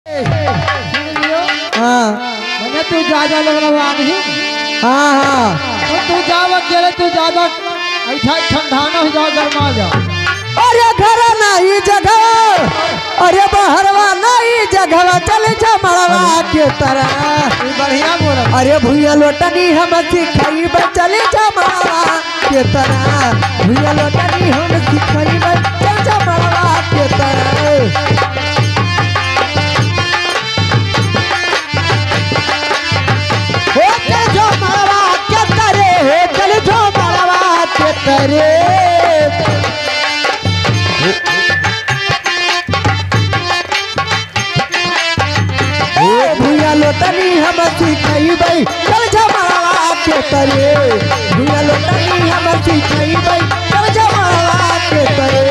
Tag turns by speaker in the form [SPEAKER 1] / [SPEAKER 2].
[SPEAKER 1] हाँ
[SPEAKER 2] मैंने तू जा लग रहा नहीं।
[SPEAKER 1] हाँ हाँ
[SPEAKER 2] तो तू जाव अकेले, तू ज्यादा ऐसा ठंडा न हो जाओ, गर्मा जा।
[SPEAKER 1] अरे घर नहीं जगह, अरे बहरवा नहीं जगह, चले जा मड़वा के तरह।
[SPEAKER 2] बढ़िया बोला।
[SPEAKER 1] अरे भूया लोटनी हम सिखाई चले जा मड़वा के तरह। भूया लोटनी हम सिखाई चले जा मड़वा के तरह। चल जो मड़वा के तरह, चल जो मड़वा के तरह। भूया लोटनी हम सिखाई चल जा मड़वा के तरे। भूया लोटनी हम सिखाई चल जा मड़वा के तरे।